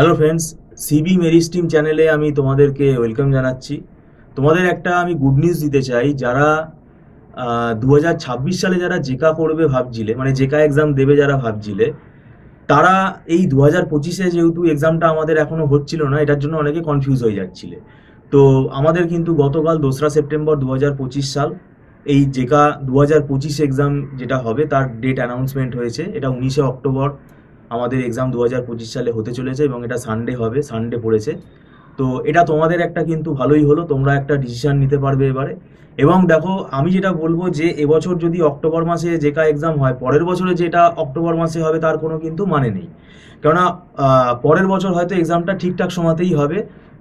Hello friends, CB মেরিস্টিম চ্যানেলে আমি তোমাদেরকে ওয়েলকাম জানাচ্ছি। তোমাদের একটা আমি গুড নিউজ দিতে চাই। যারা 2026 সালে যারা জেকা করবে ভাবছিলে, মানে জেকা এক্সাম দেবে যারা ভাবছিলে, তারা এই 2025-এ যেহেতু এক্সামটা আমাদের এখনো হচ্ছিল না, এটার জন্য অনেকে কনফিউজ হয়ে যাচ্ছিলে। তো আমাদের কিন্তু গতকাল 2রা সেপ্টেম্বর 2025 সাল এই জেকা 2025 এক্সাম যেটা হবে তার ডেট অ্যানাউন্সমেন্ট হয়েছে। এটা 19শে অক্টোবর আমাদের এক্সাম 2025 সালে হতে চলেছে এবং এটা সানডে হবে, সানডে পড়েছে। তো এটা তোমাদের একটা কিন্তু ভালোই হলো, তোমরা একটা ডিসিশন নিতে পারবে এবারে। এবং দেখো, আমি যেটা বলবো যে এবছর যদি অক্টোবর মাসে জেকা এক্সাম হয়, পরের বছরে যেটা অক্টোবর মাসে হবে তার কোনো কিন্তু মানে নেই। কেননা পরের বছর হয়তো এক্সামটা ঠিকঠাক সময়তেই হবে,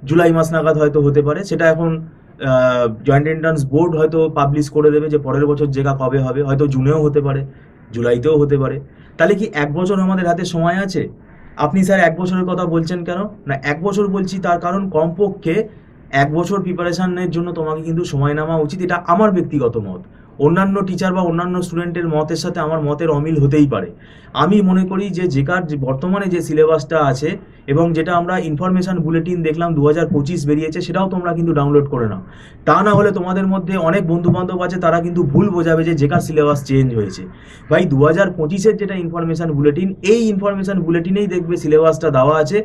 জুলাই মাস নাগাদ হয়তো হতে পারে। সেটা এখন জয়েন্ট এন্ট্রান্স বোর্ড হয়তো পাবলিশ করে দেবে যে পরের বছর জেকা কবে হবে, হয়তো জুনেও হতে পারে, জুলাইতেও হতে পারে। তাহলে কি 1 বছর আমাদের হাতে সময় আছে? আপনি স্যার 1 বছরের কথা বলছেন কেন? না, 1 বছর বলছি তার কারণ কমপক্ষে 1 বছর প্রিপারেশনের জন্য তোমাকে কিন্তু সময় নেওয়া উচিত। এটা আমার ব্যক্তিগত মত। অন্যান্য টিচার বা অন্যান্য স্টুডেন্টের মতের সাথে আমার মতের অমিল হতেই পারে। আমি মনে করি যে জেকার যে বর্তমানে যে সিলেবাসটা আছে এবং যেটা আমরা ইনফরমেশন বুলেটিন দেখলাম 2025 বেরিয়েছে, সেটাও তোমরা কিন্তু ডাউনলোড করে নাও। তা না হলে তোমাদের মধ্যে অনেক বন্ধু বান্ধব আছে, তারা কিন্তু ভুল বোঝাবে যে জেকার সিলেবাস চেঞ্জ হয়েছে। ভাই, 2025-এর যেটা ইনফরমেশন বুলেটিন, এই ইনফরমেশন বুলেটিনেই দেখবে সিলেবাসটা দেওয়া আছে।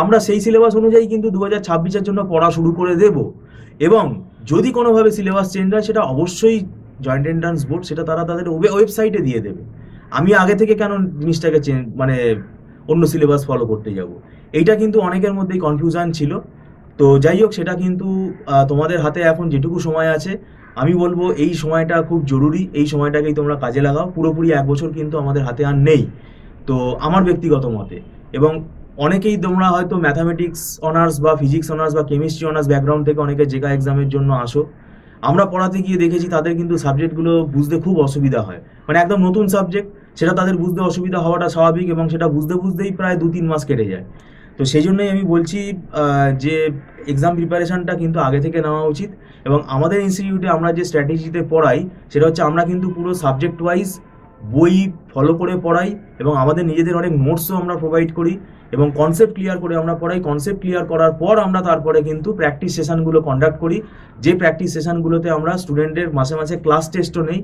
আমরা সেই সিলেবাস অনুযায়ী কিন্তু 2026-এর জন্য পড়া শুরু করে দেব। এবং যদি কোনোভাবে সিলেবাস চেঞ্জ হয়, সেটা অবশ্যই জয়েন্ট এন্ট্রান্স বোর্ড সেটা তারা তাদের ওয়েবসাইটে দিয়ে দেবে। আমি আগে থেকে কেন জিনিসটাকে মানে অন্য সিলেবাস ফলো করতে যাব? এইটা কিন্তু অনেকের মধ্যেই কনফিউশন ছিল। তো যাই হোক, সেটা কিন্তু তোমাদের হাতে এখন যেটুকু সময় আছে, আমি বলবো এই সময়টা খুব জরুরি। এই সময়টাকেই তোমরা কাজে লাগাও। পুরোপুরি 1 বছর কিন্তু আমাদের হাতে আর নেই, তো আমার ব্যক্তিগত মতে। এবং অনেকেই তোমরা হয়তো ম্যাথামেটিক্স অনার্স বা ফিজিক্স অনার্স বা কেমিস্ট্রি অনার্স ব্যাকগ্রাউন্ড থেকে অনেকে জেকা এক্সামের জন্য আসো। আমরা পড়াতে গিয়ে দেখেছি তাদের কিন্তু সাবজেক্টগুলো বুঝতে খুব অসুবিধা হয়। মানে একদম নতুন সাবজেক্ট, সেটা তাদের বুঝতে অসুবিধা হওয়াটা স্বাভাবিক এবং সেটা বুঝতে বুঝতেই প্রায় 2-3 মাস কেটে যায়। তো সেই জন্যই আমি বলছি যে এক্সাম প্রিপারেশনটা কিন্তু আগে থেকে নেওয়া উচিত। এবং আমাদের ইনস্টিটিউটে আমরা যে স্ট্র্যাটেজিতে পড়াই, সেটা হচ্ছে আমরা কিন্তু পুরো সাবজেক্ট ওয়াইজ বই ফলো করে পড়াই এবং আমাদের নিজেদের অনেক নোটসও আমরা প্রোভাইড করি এবং কনসেপ্ট ক্লিয়ার করে আমরা পড়াই। কনসেপ্ট ক্লিয়ার করার পর আমরা তারপরে কিন্তু প্র্যাকটিস সেশনগুলো কন্ডাক্ট করি, যে প্র্যাকটিস সেশনগুলোতে আমরা স্টুডেন্টের মাসে মাসে ক্লাস টেস্টও নেই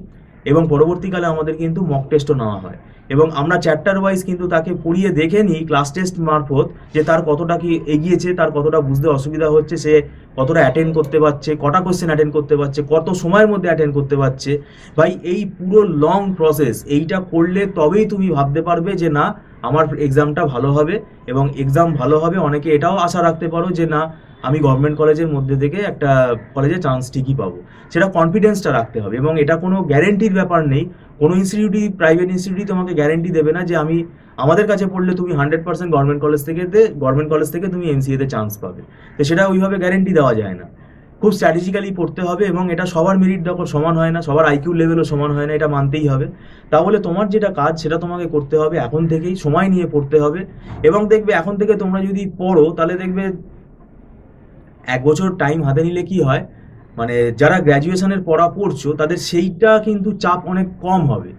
এবং পরবর্তীকালে আমাদের কিন্তু মক টেস্টও নেওয়া হয়। এবং আমরা চ্যাপ্টার ওয়াইজ কিন্তু তাকে পড়িয়ে দেখে নিই ক্লাস টেস্ট মারফত যে তার কতটা কি এগিয়েছে, তার কতটা বুঝতে অসুবিধা হচ্ছে, সে কতটা অ্যাটেন্ড করতে পারছে, কটা কোশ্চেন অ্যাটেন্ড করতে পারছে, কত সময়ের মধ্যে অ্যাটেন্ড করতে পারছে। ভাই, এই পুরো লং প্রসেস এইটা করলে তবেই তুমি ভাবতে পারবে যে না, আমার এক্সামটা ভালো হবে। এবং এক্সাম ভালো হবে, অনেকে এটাও আশা রাখতে পারো যে না, আমি গভর্নমেন্ট কলেজের মধ্যে থেকে একটা কলেজে চান্স ঠিকই পাবো। সেটা কনফিডেন্সটা রাখতে হবে এবং এটা কোনো গ্যারেন্টির ব্যাপার নেই। কোনো ইনস্টিটিউটই, প্রাইভেট ইনস্টিটিউটই তোমাকে গ্যারেন্টি দেবে না যে আমাদের কাছে পড়লে তুমি 100% গভর্নমেন্ট কলেজ থেকে তুমি এমসিএতে চান্স পাবে। তো সেটা ওইভাবে গ্যারেন্টি দেওয়া যায় না। খুব স্ট্র্যাটেজিক্যালি পড়তে হবে এবং এটা সবার মেরিট দেখো সমান হয় না, সবার আইকিউ লেভেলও সমান হয় না, এটা মানতেই হবে। তাহলে তোমার যেটা কাজ সেটা তোমাকে করতে হবে, এখন থেকেই সময় নিয়ে পড়তে হবে। এবং দেখবে এখন থেকে তোমরা যদি পড়ো, তাহলে দেখবে 1 বছর টাইম হাতে নিলে কি হয়, মানে যারা গ্র্যাজুয়েশনের পড়া পড়ছো তাদের সেইটা কিন্তু চাপ অনেক কম হবে।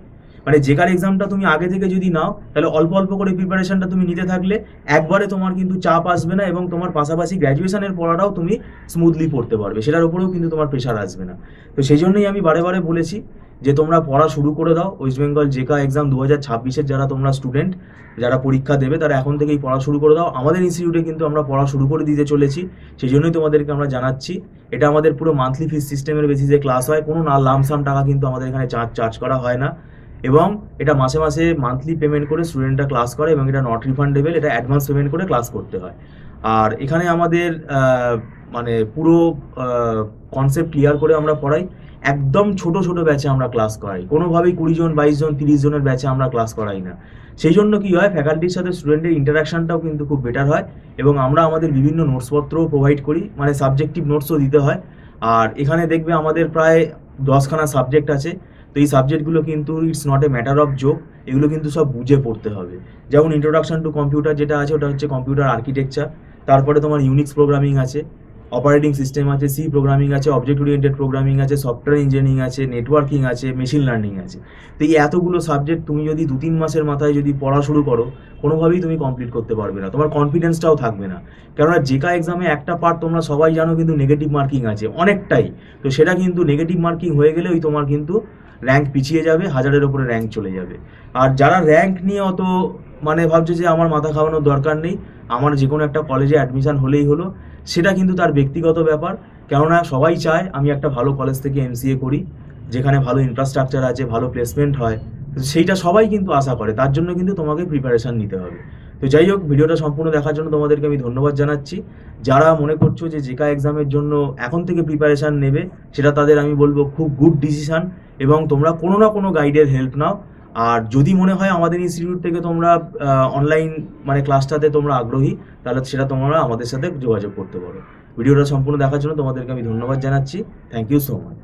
মানে জেকার এক্সামটা তুমি আগে থেকে যদি নাও, তাহলে অল্প অল্প করে প্রিপারেশনটা তুমি নিতে থাকলে একবারে তোমার কিন্তু চাপ আসবে না এবং তোমার পাশাপাশি গ্র্যাজুয়েশনের পড়াটাও তুমি স্মুথলি পড়তে পারবে, সেটার উপরেও কিন্তু তোমার প্রেশার আসবে না। তো সেই জন্যই আমি বারে বারে বলেছি যে তোমরা পড়া শুরু করে দাও। ওয়েস্ট বেঙ্গল জেকা এক্সাম 2026-এর যারা তোমরা স্টুডেন্ট, যারা পরীক্ষা দেবে, তারা এখন থেকেই পড়া শুরু করে দাও। আমাদের ইনস্টিটিউটে কিন্তু আমরা পড়া শুরু করে দিতে চলেছি, সেই জন্যই তোমাদেরকে আমরা জানাচ্ছি। এটা আমাদের পুরো মান্থলি ফিস সিস্টেমের বেসিসে ক্লাস হয়, কোনো না লামসাম টাকা কিন্তু আমাদের এখানে চার্জ করা হয় না। এবং এটা মাসে মাসে মান্থলি পেমেন্ট করে স্টুডেন্টরা ক্লাস করে এবং এটা নট রিফান্ডেবল, এটা অ্যাডভান্স পেমেন্ট করে ক্লাস করতে হয়। আর এখানে আমাদের মানে পুরো কনসেপ্ট ক্লিয়ার করে আমরা পড়াই। একদম ছোট ছোট ব্যাচে আমরা ক্লাস করাই, কোনোভাবেই 20 জন 22 জন 30 জনের ব্যাচে আমরা ক্লাস করাই না। সেই জন্য কি হয়, ফ্যাকাল্টির সাথে স্টুডেন্টের ইন্টারাকশনটাও কিন্তু খুব বেটার হয় এবং আমরা আমাদের বিভিন্ন নোটসপত্রও প্রোভাইড করি, মানে সাবজেক্টিভ নোটসও দিতে হয়। আর এখানে দেখবে আমাদের প্রায় 10খানা সাবজেক্ট আছে। তো এই সাবজেক্টগুলো কিন্তু it's not a matter of joke, এগুলো কিন্তু সব বুঝে পড়তে হবে। যেমন ইন্ট্রোডাকশন টু কম্পিউটার যেটা আছে, ওটা হচ্ছে কম্পিউটার আর্কিটেকচার। তারপরে তোমার ইউনিক্স প্রোগ্রামিং আছে, অপারেটিং সিস্টেম আছে, সি প্রোগ্রামিং আছে, অবজেক্ট ওরিয়েন্টেড প্রোগ্রামিং আছে, সফটওয়্যার ইঞ্জিনিয়ারিং আছে, নেটওয়ার্কিং আছে, মেশিন লার্নিং আছে। তো এই এতগুলো সাবজেক্ট তুমি যদি 2-3 মাসের মাথায় যদি পড়া শুরু করো, কোনোভাবেই তুমি কমপ্লিট করতে পারবে না, তোমার কনফিডেন্সটাও থাকবে না। কেননা জেকা এক্সামে একটা পার্ট তোমরা সবাই জানো কিন্তু নেগেটিভ মার্কিং আছে অনেকটাই। তো সেটা কিন্তু নেগেটিভ মার্কিং হয়ে গেলে ওই তোমার কিন্তু র্যাঙ্ক পিছিয়ে যাবে, 1000-এর ওপরে র্যাঙ্ক চলে যাবে। আর যারা র্যাঙ্ক নিয়ে অত মানে ভাবছে যে আমার মাথা খাওয়ানোর দরকার নেই, আমার যে কোনো একটা কলেজে অ্যাডমিশন হলেই হলো, সেটা কিন্তু তার ব্যক্তিগত ব্যাপার। কেননা সবাই চায় আমি একটা ভালো কলেজ থেকে এমসিএ করি, যেখানে ভালো ইনফ্রাস্ট্রাকচার আছে, ভালো প্লেসমেন্ট হয়, সেইটা সবাই কিন্তু আশা করে। তার জন্য কিন্তু তোমাকে প্রিপারেশান নিতে হবে। তো যাই হোক, ভিডিওটা সম্পূর্ণ দেখার জন্য তোমাদেরকে আমি ধন্যবাদ জানাচ্ছি। যারা মনে করছো যে জেকা এক্সামের জন্য এখন থেকে প্রিপারেশান নেবে, সেটা তাদের আমি বলবো খুব গুড ডিসিশান, এবং তোমরা কোনো না কোনো গাইডের হেল্প নাও। আর যদি মনে হয় আমাদের ইনস্টিটিউট থেকে তোমরা অনলাইন মানে ক্লাসটাতে তোমরা আগ্রহী, তাহলে সেটা তোমরা আমাদের সাথে যোগাযোগ করতে পারো। ভিডিওটা সম্পূর্ণ দেখার জন্য তোমাদেরকে আমি ধন্যবাদ জানাচ্ছি। Thank you so much.